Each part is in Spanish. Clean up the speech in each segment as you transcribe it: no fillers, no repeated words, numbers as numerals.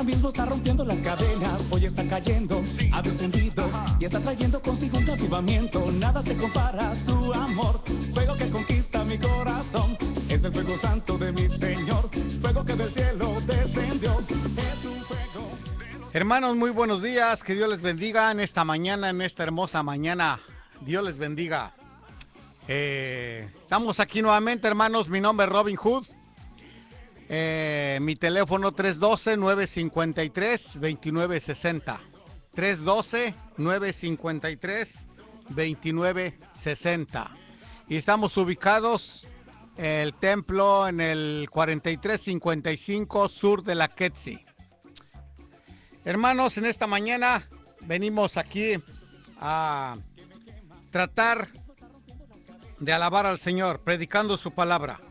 mismo está rompiendo las cadenas, hoy está cayendo, ha descendido y está trayendo consigo un avivamiento. Nada se compara a su amor, fuego que conquista mi corazón. Es el fuego santo de mi Señor, fuego que del cielo descendió. Es un fuego. Hermanos, muy buenos días, que Dios les bendiga en esta mañana, en esta hermosa mañana. Dios les bendiga. Estamos aquí nuevamente, hermanos. Mi nombre es Robin Hood. Mi teléfono 312-953-2960. 312-953-2960. Y estamos ubicados el templo en el 4355 sur de la Ketsi. Hermanos, en esta mañana venimos aquí a tratar de alabar al Señor, predicando su palabra.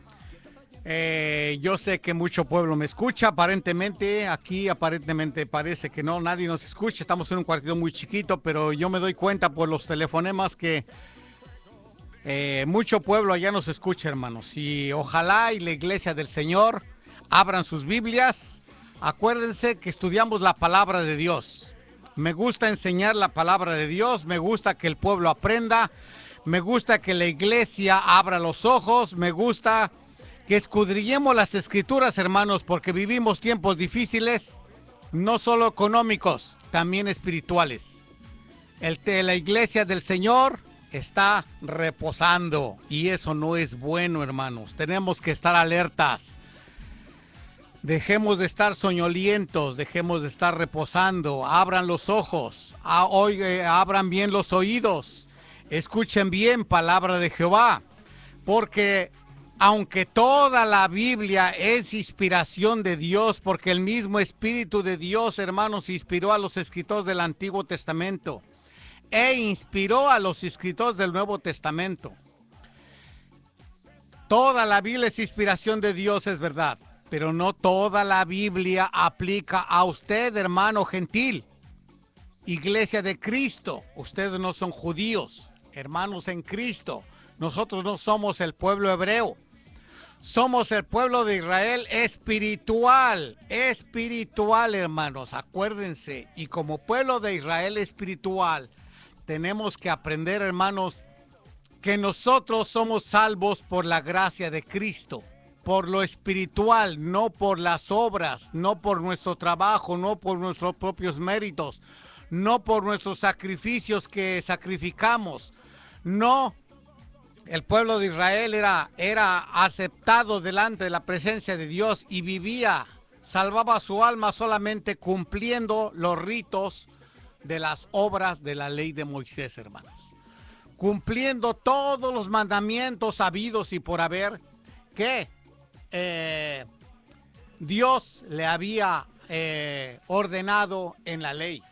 Yo sé que mucho pueblo me escucha, aparentemente parece que no, nadie nos escucha, estamos en un cuartito muy chiquito, pero yo me doy cuenta por los telefonemas que mucho pueblo allá nos escucha, hermanos, y ojalá y la iglesia del Señor abran sus Biblias. Acuérdense que estudiamos la palabra de Dios. Me gusta enseñar la palabra de Dios, me gusta que el pueblo aprenda, me gusta que la iglesia abra los ojos, me gusta que escudriñemos las escrituras, hermanos, porque vivimos tiempos difíciles, no solo económicos, también espirituales. La iglesia del Señor está reposando y eso no es bueno, hermanos. Tenemos que estar alertas. Dejemos de estar soñolientos, dejemos de estar reposando, abran los ojos, abran bien los oídos, escuchen bien palabra de Jehová, porque aunque toda la Biblia es inspiración de Dios, porque el mismo Espíritu de Dios, hermanos, inspiró a los escritores del Antiguo Testamento e inspiró a los escritores del Nuevo Testamento. Toda la Biblia es inspiración de Dios, es verdad. Pero no toda la Biblia aplica a usted, hermano gentil. Iglesia de Cristo, ustedes no son judíos, hermanos en Cristo. Nosotros no somos el pueblo hebreo. Somos el pueblo de Israel espiritual, hermanos, acuérdense. Y como pueblo de Israel espiritual, tenemos que aprender, hermanos, que nosotros somos salvos por la gracia de Cristo. Por lo espiritual, no por las obras, no por nuestro trabajo, no por nuestros propios méritos, no por nuestros sacrificios que sacrificamos. No, el pueblo de Israel era aceptado delante de la presencia de Dios y vivía, salvaba su alma solamente cumpliendo los ritos de las obras de la ley de Moisés, hermanos. Cumpliendo todos los mandamientos habidos y por haber que Dios le había ordenado en la ley.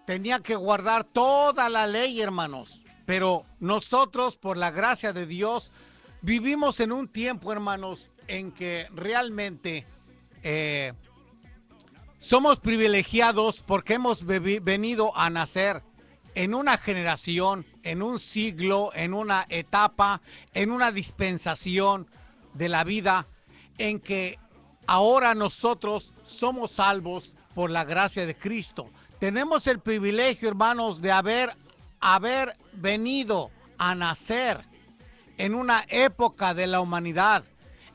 Tenía que guardar toda la ley, hermanos. Pero nosotros, por la gracia de Dios, vivimos en un tiempo, hermanos, en que realmente somos privilegiados porque hemos venido a nacer en una generación, en un siglo, en una etapa, en una dispensación de la vida en que ahora nosotros somos salvos por la gracia de Cristo. Tenemos el privilegio, hermanos, de haber venido a nacer en una época de la humanidad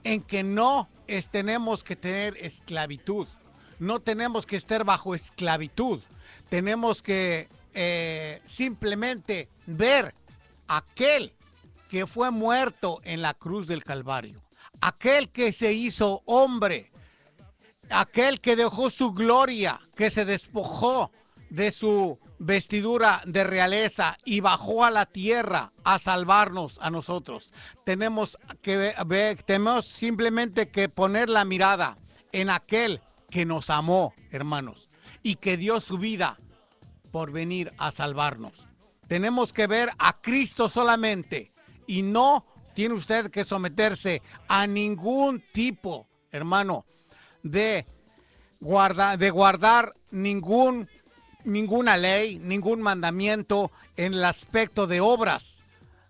en que no tenemos que tener esclavitud, no tenemos que estar bajo esclavitud, tenemos que simplemente ver aquel que fue muerto en la cruz del Calvario. Aquel que se hizo hombre, aquel que dejó su gloria, que se despojó de su vestidura de realeza y bajó a la tierra a salvarnos a nosotros. Tenemos simplemente que poner la mirada en aquel que nos amó, hermanos, y que dio su vida por venir a salvarnos. Tenemos que ver a Cristo solamente y no tiene usted que someterse a ningún tipo, hermano, de guardar ninguna ley, ningún mandamiento en el aspecto de obras,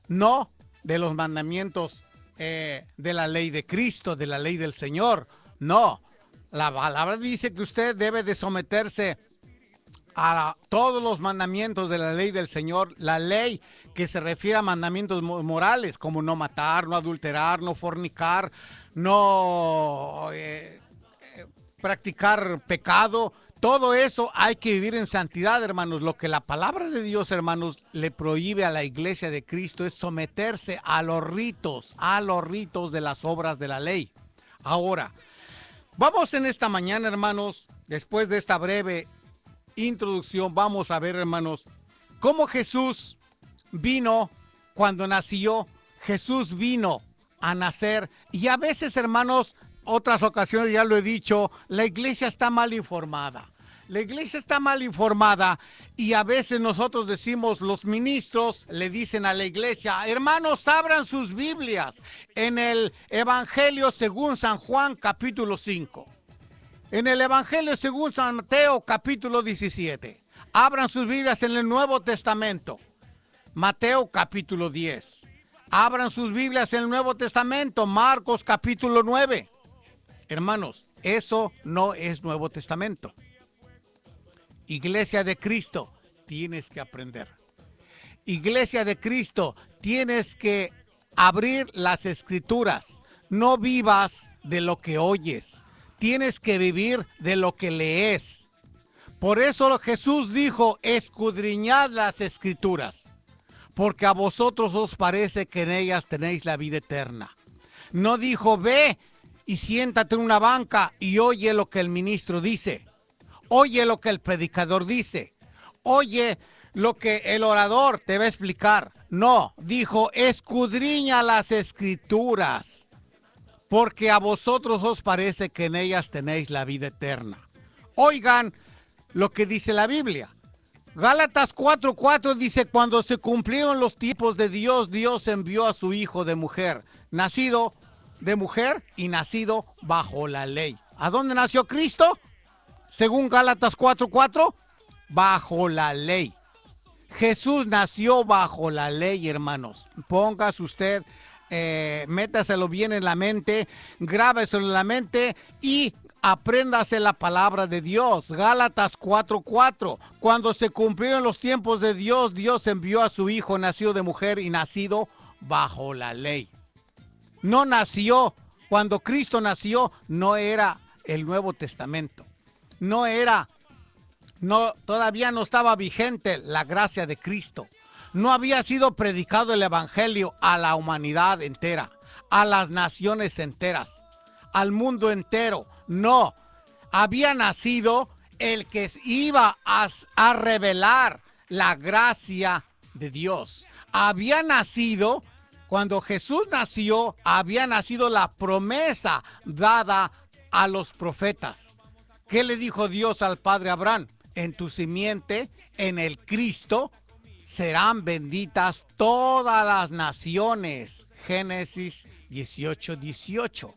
no de los mandamientos de la ley de Cristo, de la ley del Señor, no, La palabra dice que usted debe de someterse a todos los mandamientos de la ley del Señor, la ley que se refiere a mandamientos morales, como no matar, no adulterar, no fornicar, no practicar pecado. Todo eso hay que vivir en santidad, hermanos. Lo que la palabra de Dios, hermanos, le prohíbe a la iglesia de Cristo es someterse a los ritos de las obras de la ley. Ahora, vamos en esta mañana, hermanos, después de esta breve introducción, vamos a ver, hermanos, cómo Jesús vino cuando nació. Jesús vino a nacer y a veces, hermanos, otras ocasiones ya lo he dicho, la iglesia está mal informada. La iglesia está mal informada y a veces nosotros decimos, los ministros le dicen a la iglesia, hermanos, abran sus Biblias en el Evangelio según San Juan capítulo 5. En el Evangelio según San Mateo capítulo 17. Abran sus Biblias en el Nuevo Testamento. Mateo capítulo 10. Abran sus Biblias en el Nuevo Testamento. Marcos capítulo 9. Hermanos, eso no es Nuevo Testamento. Iglesia de Cristo, tienes que aprender. Iglesia de Cristo, tienes que abrir las Escrituras. No vivas de lo que oyes. Tienes que vivir de lo que lees. Por eso Jesús dijo, escudriñad las Escrituras, porque a vosotros os parece que en ellas tenéis la vida eterna. No dijo, ve y siéntate en una banca y oye lo que el ministro dice. Oye lo que el predicador dice. Oye lo que el orador te va a explicar. No, dijo, escudriña las Escrituras, porque a vosotros os parece que en ellas tenéis la vida eterna. Oigan lo que dice la Biblia. Gálatas 4:4 dice, cuando se cumplieron los tiempos de Dios, Dios envió a su Hijo de mujer, nacido de mujer y nacido bajo la ley. ¿A dónde nació Cristo? Según Gálatas 4:4, bajo la ley. Jesús nació bajo la ley, hermanos. Póngase usted, métaselo bien en la mente, grábeselo en la mente y apréndase la palabra de Dios. Gálatas 4:4. Cuando se cumplieron los tiempos de Dios, Dios envió a su Hijo, nacido de mujer y nacido bajo la ley. No nació, cuando Cristo nació, no era el Nuevo Testamento. Todavía no estaba vigente la gracia de Cristo. No había sido predicado el Evangelio a la humanidad entera, a las naciones enteras, al mundo entero. No, había nacido el que iba a revelar la gracia de Dios. Había nacido, cuando Jesús nació, había nacido la promesa dada a los profetas. ¿Qué le dijo Dios al padre Abraham? En tu simiente, en el Cristo, serán benditas todas las naciones. Génesis 18:18.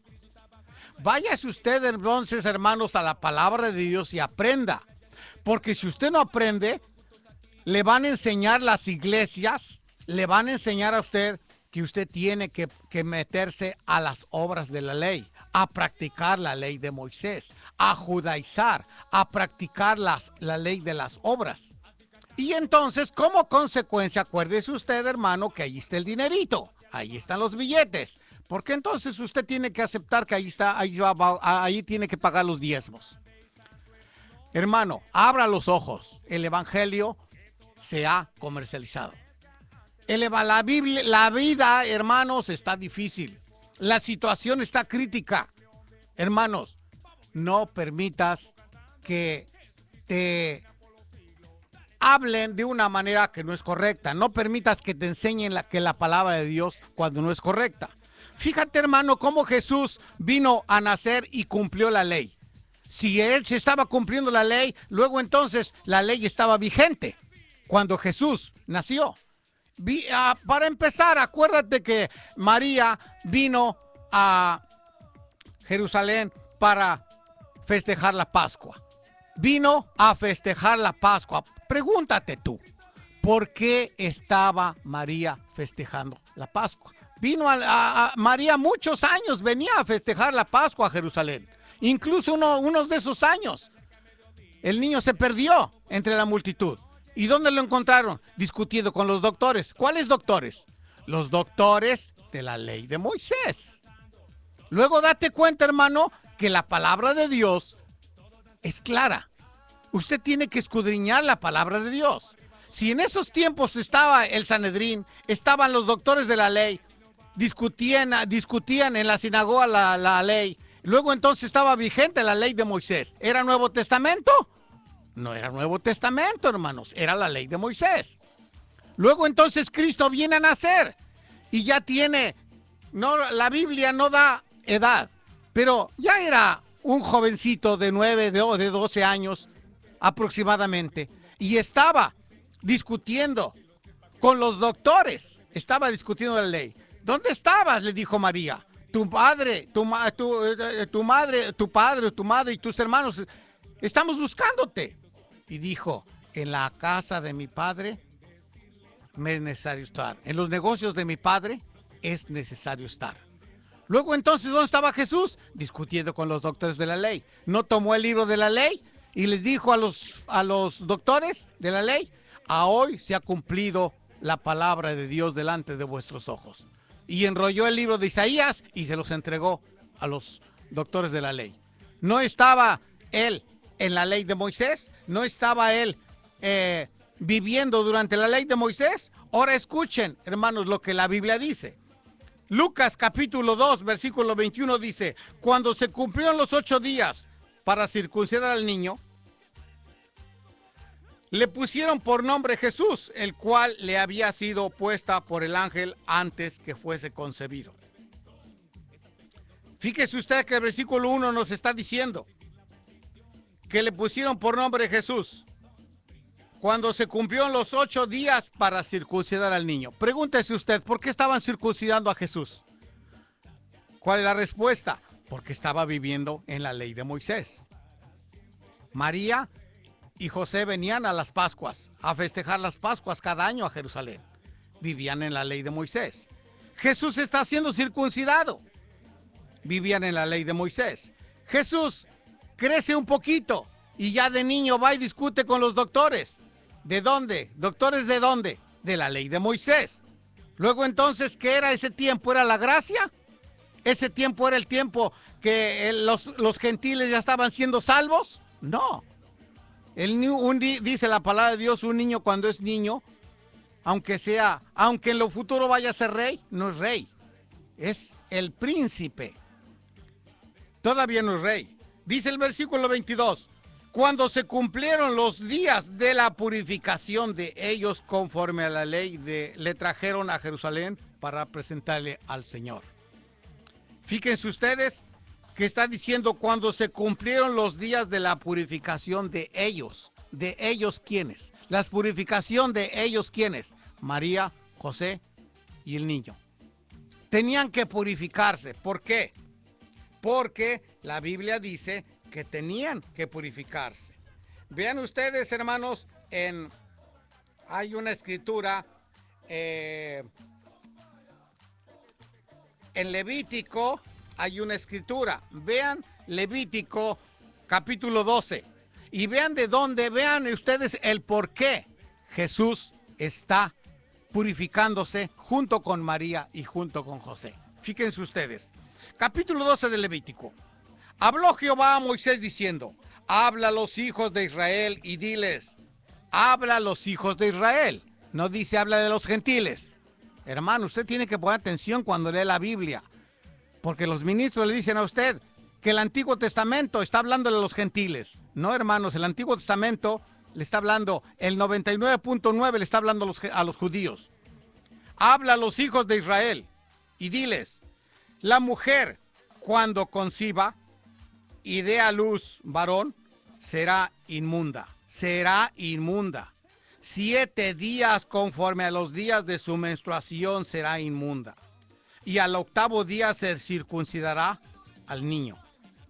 Váyase usted entonces, hermanos, a la palabra de Dios y aprenda. Porque si usted no aprende, le van a enseñar las iglesias, le van a enseñar a usted que usted tiene que meterse a las obras de la ley, a practicar la ley de Moisés, a judaizar, a practicar la ley de las obras. Y entonces, como consecuencia, acuérdese usted, hermano, que ahí está el dinerito, ahí están los billetes. Porque entonces usted tiene que aceptar que ahí tiene que pagar los diezmos. Hermano, abra los ojos. El Evangelio se ha comercializado. La vida, hermanos, está difícil. La situación está crítica. Hermanos, no permitas que te hablen de una manera que no es correcta. No permitas que te enseñen que la palabra de Dios cuando no es correcta. Fíjate, hermano, cómo Jesús vino a nacer y cumplió la ley. Si él se estaba cumpliendo la ley, luego entonces la ley estaba vigente cuando Jesús nació. Para empezar, acuérdate que María vino a Jerusalén para festejar la Pascua. Vino a festejar la Pascua. Pregúntate tú, ¿por qué estaba María festejando la Pascua? Vino a María muchos años, venía a festejar la Pascua a Jerusalén. Incluso unos de esos años, el niño se perdió entre la multitud. ¿Y dónde lo encontraron? Discutiendo con los doctores. ¿Cuáles doctores? Los doctores de la ley de Moisés. Luego date cuenta, hermano, que la palabra de Dios es clara. Usted tiene que escudriñar la palabra de Dios. Si en esos tiempos estaba el Sanedrín, estaban los doctores de la ley, discutían en la sinagoga la ley, luego entonces estaba vigente la ley de Moisés. ¿Era Nuevo Testamento? No era Nuevo Testamento, hermanos, era la ley de Moisés. Luego entonces Cristo viene a nacer y ya tiene, no, la Biblia no da edad, pero ya era un jovencito de 9 o de 12 años aproximadamente y estaba discutiendo con los doctores, estaba discutiendo la ley. ¿Dónde estabas?, le dijo María. Tu padre, tu madre y tus hermanos estamos buscándote. Y dijo, en la casa de mi padre me es necesario estar. En los negocios de mi padre es necesario estar. Luego entonces, ¿dónde estaba Jesús? Discutiendo con los doctores de la ley. ¿No tomó el libro de la ley y les dijo a los doctores de la ley, a hoy se ha cumplido la palabra de Dios delante de vuestros ojos? Y enrolló el libro de Isaías y se los entregó a los doctores de la ley. ¿No estaba él en la ley de Moisés? ¿No estaba él viviendo durante la ley de Moisés? Ahora escuchen, hermanos, lo que la Biblia dice. Lucas capítulo 2, versículo 21 dice, cuando se cumplieron los 8 días para circuncidar al niño, le pusieron por nombre Jesús, el cual le había sido puesta por el ángel antes que fuese concebido. Fíjese usted que el versículo 1 nos está diciendo que le pusieron por nombre Jesús cuando se cumplieron los 8 días para circuncidar al niño. Pregúntese usted, ¿por qué estaban circuncidando a Jesús? ¿Cuál es la respuesta? Porque estaba viviendo en la ley de Moisés. María y José venían a las Pascuas, a festejar las Pascuas cada año a Jerusalén. Vivían en la ley de Moisés. Jesús está siendo circuncidado. Vivían en la ley de Moisés. Jesús crece un poquito y ya de niño va y discute con los doctores. ¿De dónde? ¿Doctores de dónde? De la ley de Moisés. Luego entonces, ¿qué era ese tiempo? ¿Era la gracia? ¿Ese tiempo era el tiempo que los gentiles ya estaban siendo salvos? No. Dice la palabra de Dios, un niño cuando es niño, aunque en lo futuro vaya a ser rey, no es rey, es el príncipe. Todavía no es rey. Dice el versículo 22, cuando se cumplieron los días de la purificación de ellos conforme a la ley, le trajeron a Jerusalén para presentarle al Señor. Fíjense ustedes que está diciendo cuando se cumplieron los días de la purificación de ellos. ¿De ellos quiénes? La purificación de ellos quiénes? María, José y el niño. Tenían que purificarse. ¿Por qué? Porque la Biblia dice que tenían que purificarse. Vean ustedes, hermanos, hay una escritura en Levítico. Hay una escritura. Vean Levítico capítulo 12 y vean de dónde, vean ustedes el por qué Jesús está purificándose junto con María y junto con José. Fíjense ustedes. Capítulo 12 de Levítico. Habló Jehová a Moisés diciendo, habla a los hijos de Israel y diles, habla a los hijos de Israel. No dice habla de los gentiles. Hermano, usted tiene que poner atención cuando lee la Biblia. Porque los ministros le dicen a usted que el Antiguo Testamento está hablándole a los gentiles. No, hermanos, el Antiguo Testamento le está hablando, el 99.9 le está hablando a los judíos. Habla a los hijos de Israel y diles, la mujer cuando conciba y dé a luz varón, será inmunda. Será inmunda. 7 días conforme a los días de su menstruación será inmunda. Y al 8º día se circuncidará al niño.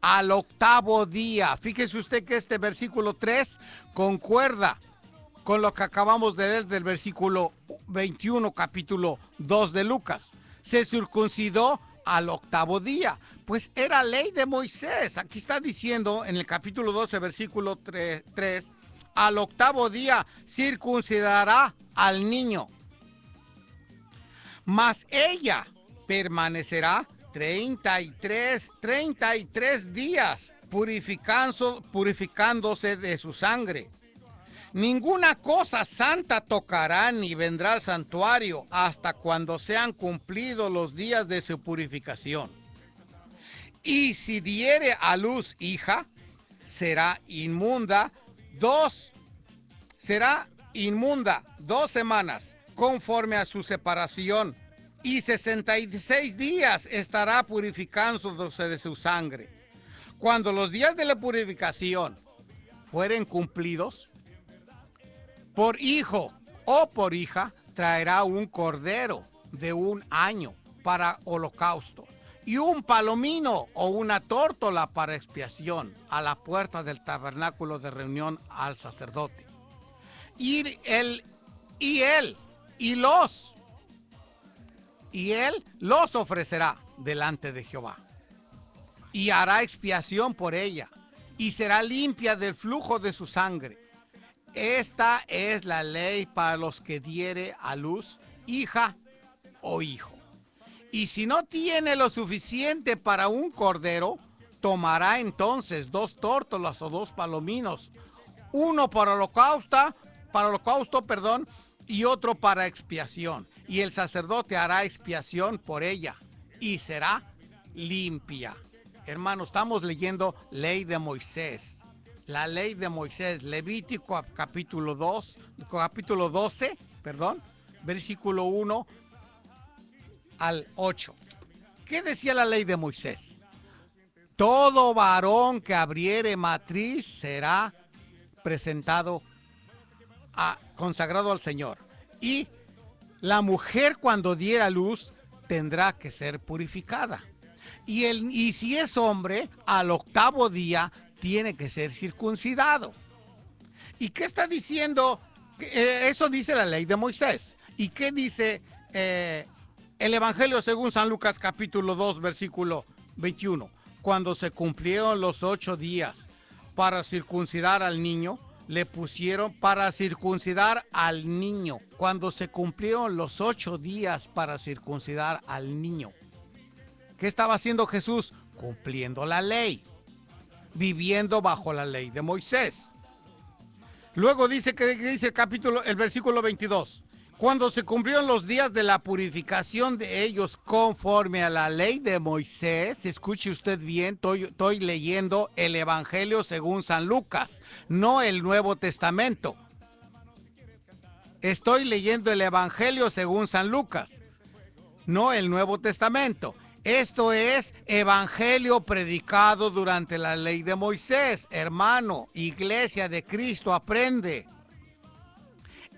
Al 8º día. Fíjese usted que este versículo 3 concuerda con lo que acabamos de leer del versículo 21, capítulo 2 de Lucas. Se circuncidó al octavo día, pues era ley de Moisés. Aquí está diciendo en el capítulo 12, versículo 3, al octavo día circuncidará al niño, mas ella permanecerá 33 días purificándose de su sangre. Ninguna cosa santa tocará ni vendrá al santuario hasta cuando sean cumplidos los días de su purificación. Y si diere a luz hija, será inmunda 2 semanas conforme a su separación, y 66 días estará purificándose de su sangre. Cuando los días de la purificación fueren cumplidos, por hijo o por hija traerá un cordero de 1 año para holocausto y un palomino o una tórtola para expiación a la puerta del tabernáculo de reunión al sacerdote. Y él los ofrecerá delante de Jehová y hará expiación por ella y será limpia del flujo de su sangre. Esta es la ley para los que diere a luz hija o hijo. Y si no tiene lo suficiente para un cordero, tomará entonces 2 tórtolas o 2 palominos, uno para holocausto, y otro para expiación. Y el sacerdote hará expiación por ella y será limpia. Hermanos, estamos leyendo ley de Moisés. La ley de Moisés, Levítico capítulo 12, versículo 1 al 8. ¿Qué decía la ley de Moisés? Todo varón que abriere matriz será presentado, consagrado al Señor. Y la mujer cuando diera luz tendrá que ser purificada. Y si es hombre, al octavo día tiene que ser circuncidado. ¿Y qué está diciendo? Eso dice la ley de Moisés. ¿Y qué dice el Evangelio según San Lucas capítulo 2 versículo 21? Cuando se cumplieron los 8 días para circuncidar al niño, le pusieron para circuncidar al niño. Cuando se cumplieron los 8 días para circuncidar al niño, ¿qué estaba haciendo Jesús? Cumpliendo la ley, viviendo bajo la ley de Moisés. Luego dice el versículo 22. Cuando se cumplieron los días de la purificación de ellos conforme a la ley de Moisés, escuche usted bien, estoy leyendo el Evangelio según San Lucas, no el Nuevo Testamento. Estoy leyendo el Evangelio según San Lucas, no el Nuevo Testamento. Esto es evangelio predicado durante la ley de Moisés. Hermano, Iglesia de Cristo, aprende.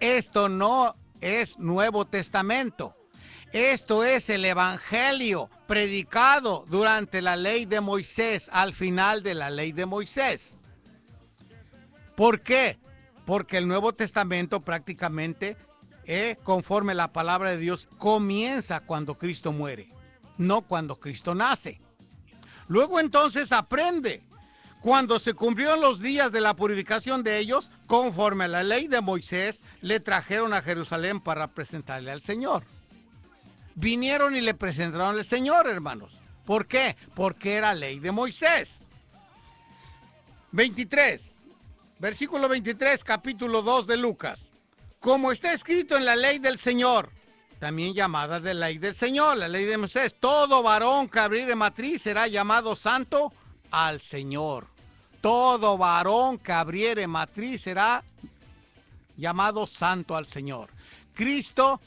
Esto no es Nuevo Testamento. Esto es el evangelio predicado durante la ley de Moisés, al final de la ley de Moisés. ¿Por qué? Porque el Nuevo Testamento prácticamente, conforme a la palabra de Dios, comienza cuando Cristo muere, no cuando Cristo nace. Luego entonces aprende. Cuando se cumplieron los días de la purificación de ellos, conforme a la ley de Moisés, le trajeron a Jerusalén para presentarle al Señor. Vinieron y le presentaron al Señor, hermanos. ¿Por qué? Porque era ley de Moisés. 23, versículo 23, capítulo 2 de Lucas. Como está escrito en la ley del Señor, también llamada de ley del Señor, la ley de Moisés, todo varón que abriere matriz será llamado santo al Señor. Todo varón que abriere matriz será llamado santo al Señor. Cristo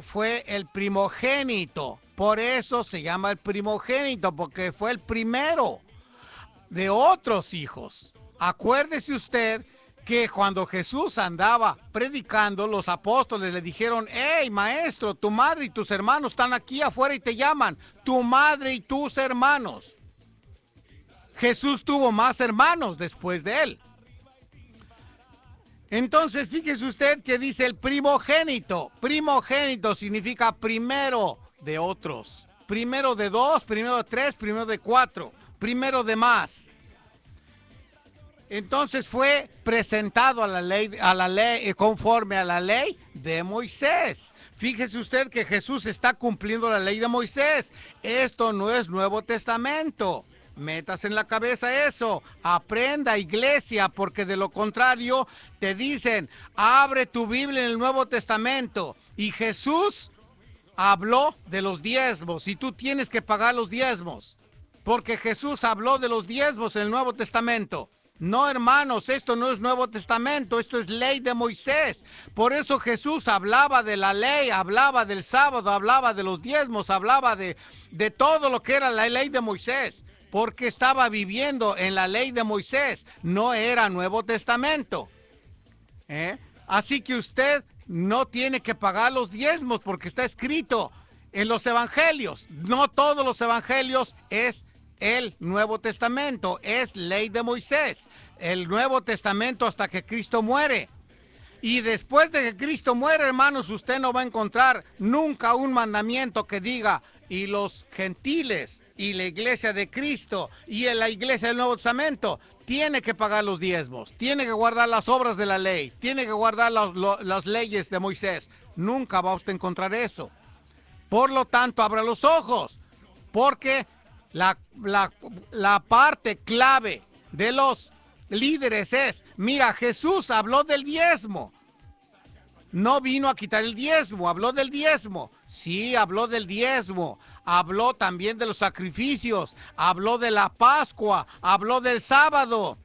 fue el primogénito, por eso se llama el primogénito, porque fue el primero de otros hijos. Acuérdese usted que cuando Jesús andaba predicando, los apóstoles le dijeron: hey, maestro, tu madre y tus hermanos están aquí afuera y te llaman. Tu madre y tus hermanos. Jesús tuvo más hermanos después de él. Entonces, fíjese usted que dice el primogénito. Primogénito significa primero de otros. primero de 2, primero de 3, primero de 4, primero de más. Entonces fue presentado a la ley, conforme a la ley de Moisés. Fíjese usted que Jesús está cumpliendo la ley de Moisés. Esto no es Nuevo Testamento. Metas en la cabeza eso. Aprenda, iglesia, porque de lo contrario te dicen, abre tu Biblia en el Nuevo Testamento. Y Jesús habló de los diezmos y tú tienes que pagar los diezmos. Porque Jesús habló de los diezmos en el Nuevo Testamento. No, hermanos, esto no es Nuevo Testamento, esto es ley de Moisés. Por eso Jesús hablaba de la ley, hablaba del sábado, hablaba de los diezmos, hablaba de todo lo que era la ley de Moisés. Porque estaba viviendo en la ley de Moisés, no era Nuevo Testamento. Así que usted no tiene que pagar los diezmos porque está escrito en los evangelios. No todos los evangelios es el Nuevo Testamento, es ley de Moisés. El Nuevo Testamento hasta que Cristo muere. Y después de que Cristo muere, hermanos, usted no va a encontrar nunca un mandamiento que diga, y los gentiles, y la iglesia de Cristo, y en la iglesia del Nuevo Testamento, tiene que pagar los diezmos, tiene que guardar las obras de la ley, tiene que guardar las leyes de Moisés. Nunca va usted a encontrar eso. Por lo tanto, abra los ojos, porque la parte clave de los líderes es, mira, Jesús habló del diezmo. No vino a quitar el diezmo, habló del diezmo. Sí, habló del diezmo. Habló también de los sacrificios. Habló de la Pascua. Habló del sábado.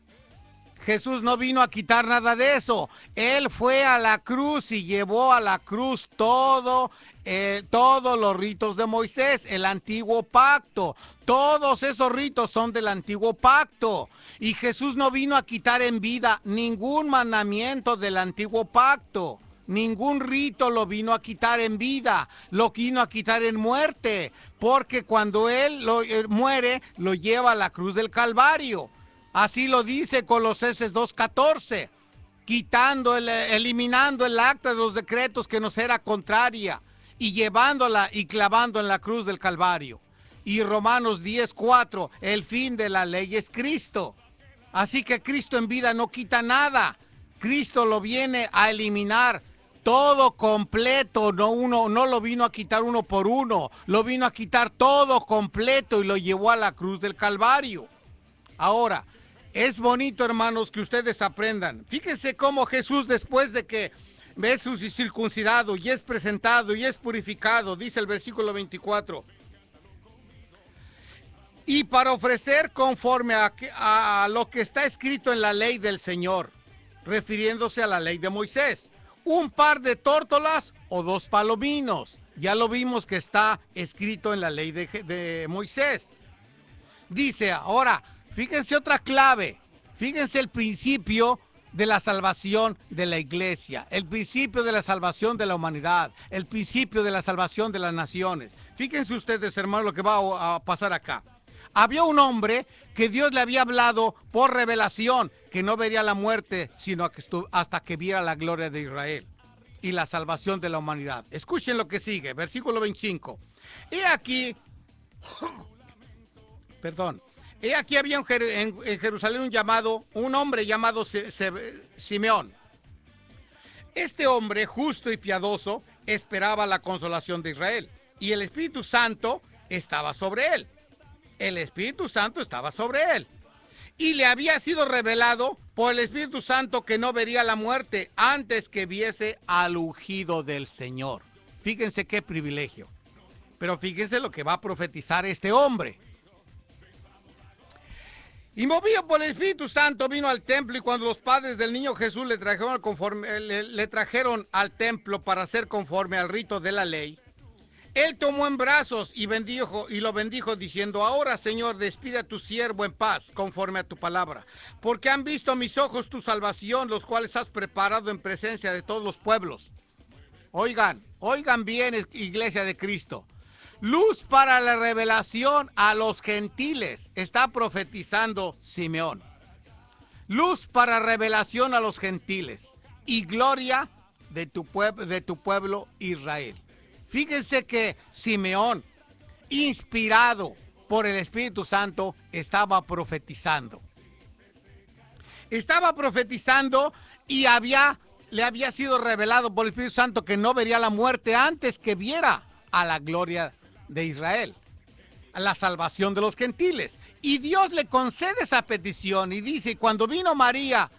Jesús no vino a quitar nada de eso. Él fue a la cruz y llevó a la cruz todos los ritos de Moisés, el antiguo pacto. Todos esos ritos son del antiguo pacto. Y Jesús no vino a quitar en vida ningún mandamiento del antiguo pacto. Ningún rito lo vino a quitar en vida, lo vino a quitar en muerte. Porque cuando Él muere, lo lleva a la cruz del Calvario. Así lo dice Colosenses 2:14, eliminando el acta de los decretos que nos era contraria y llevándola y clavando en la cruz del Calvario. Y Romanos 10:4, el fin de la ley es Cristo. Así que Cristo en vida no quita nada. Cristo lo viene a eliminar todo completo, no lo vino a quitar uno por uno, lo vino a quitar todo completo y lo llevó a la cruz del Calvario. Ahora, es bonito, hermanos, que ustedes aprendan. Fíjense cómo Jesús, después de que es circuncidado y es presentado y es purificado, dice el versículo 24. Y para ofrecer conforme a lo que está escrito en la ley del Señor, refiriéndose a la ley de Moisés, un par de tórtolas o 2 palominos. Ya lo vimos que está escrito en la ley de Moisés. Dice ahora, fíjense otra clave, fíjense el principio de la salvación de la iglesia, el principio de la salvación de la humanidad, el principio de la salvación de las naciones. Fíjense ustedes, hermanos, lo que va a pasar acá. Había un hombre que Dios le había hablado por revelación que no vería la muerte, sino hasta que viera la gloria de Israel y la salvación de la humanidad. Escuchen lo que sigue, versículo 25. He aquí había en Jerusalén un hombre llamado Simeón. Este hombre, justo y piadoso, esperaba la consolación de Israel, y el Espíritu Santo estaba sobre él. El Espíritu Santo estaba sobre él. Y le había sido revelado por el Espíritu Santo que no vería la muerte antes que viese al ungido del Señor. Fíjense qué privilegio. Pero fíjense lo que va a profetizar este hombre. Y movido por el Espíritu Santo vino al templo, y cuando los padres del niño Jesús le trajeron al templo para hacer conforme al rito de la ley, él tomó en brazos y lo bendijo diciendo: ahora, Señor, despide a tu siervo en paz conforme a tu palabra, porque han visto mis ojos tu salvación, los cuales has preparado en presencia de todos los pueblos. Oigan bien, iglesia de Cristo. Luz para la revelación a los gentiles, está profetizando Simeón. Luz para revelación a los gentiles y gloria de tu pueblo Israel. Fíjense que Simeón inspirado por el Espíritu Santo, estaba profetizando. Estaba profetizando y le había sido revelado por el Espíritu Santo que no vería la muerte antes que viera a la gloria de Israel, a la salvación de los gentiles. Y Dios le concede esa petición y dice, cuando vino María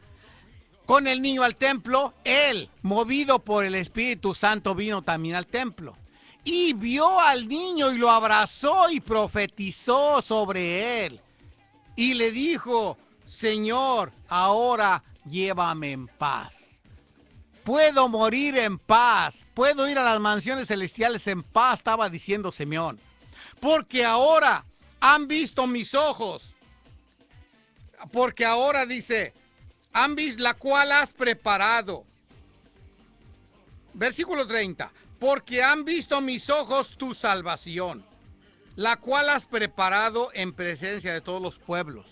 con el niño al templo, él, movido por el Espíritu Santo, vino también al templo. Y vio al niño y lo abrazó y profetizó sobre él. Y le dijo, Señor, ahora llévame en paz. Puedo morir en paz. Puedo ir a las mansiones celestiales en paz, estaba diciendo Simeón. Porque ahora han visto mis ojos. Porque ahora dice, han visto la cual has preparado. Versículo 30. Porque han visto mis ojos tu salvación, la cual has preparado en presencia de todos los pueblos.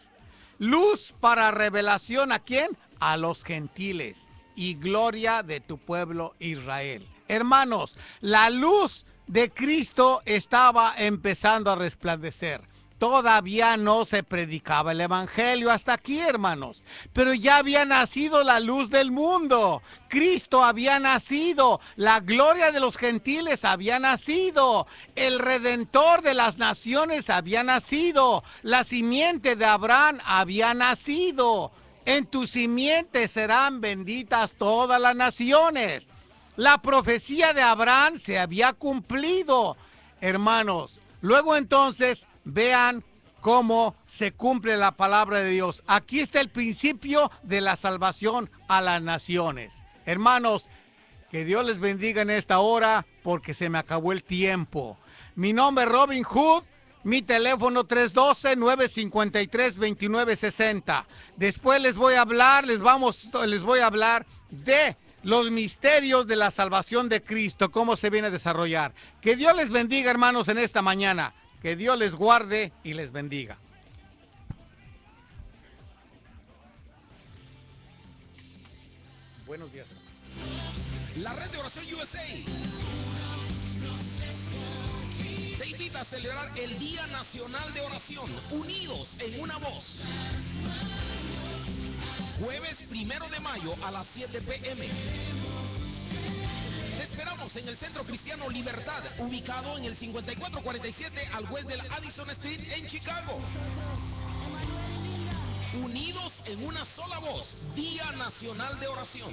Luz para revelación, ¿a quién? A los gentiles, y gloria de tu pueblo Israel. Hermanos, la luz de Cristo estaba empezando a resplandecer. Todavía no se predicaba el evangelio hasta aquí, hermanos, pero ya había nacido la luz del mundo. Cristo había nacido, la gloria de los gentiles había nacido, el redentor de las naciones había nacido, la simiente de Abraham había nacido. En tu simiente serán benditas todas las naciones. La profecía de Abraham se había cumplido, hermanos. Luego entonces, vean cómo se cumple la palabra de Dios. Aquí está el principio de la salvación a las naciones. Hermanos, que Dios les bendiga en esta hora porque se me acabó el tiempo. Mi nombre es Robin Hood. Mi teléfono 312-953-2960. Después les voy a hablar, les voy a hablar de los misterios de la salvación de Cristo, cómo se viene a desarrollar. Que Dios les bendiga, hermanos, en esta mañana. Que Dios les guarde y les bendiga. Buenos días, hermanos. La Red de Oración USA te invita a celebrar el Día Nacional de Oración, unidos en una voz. Jueves 1 de mayo a las 7 p.m. Te esperamos en el Centro Cristiano Libertad, ubicado en el 5447 al west del Addison Street en Chicago. Unidos en una sola voz, Día Nacional de Oración.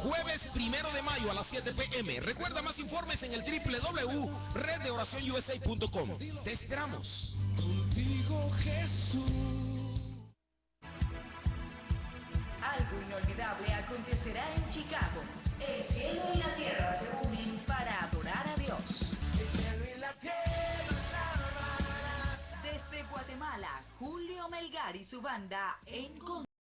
Jueves 1 de mayo a las 7 p.m. Recuerda más informes en el www.reddeoracionusa.com. Te esperamos. Contigo, Jesús. Algo inolvidable acontecerá en Chicago. El cielo y la tierra se unen para adorar a Dios. El cielo y la tierra. Desde Guatemala, Julio Melgar y su banda en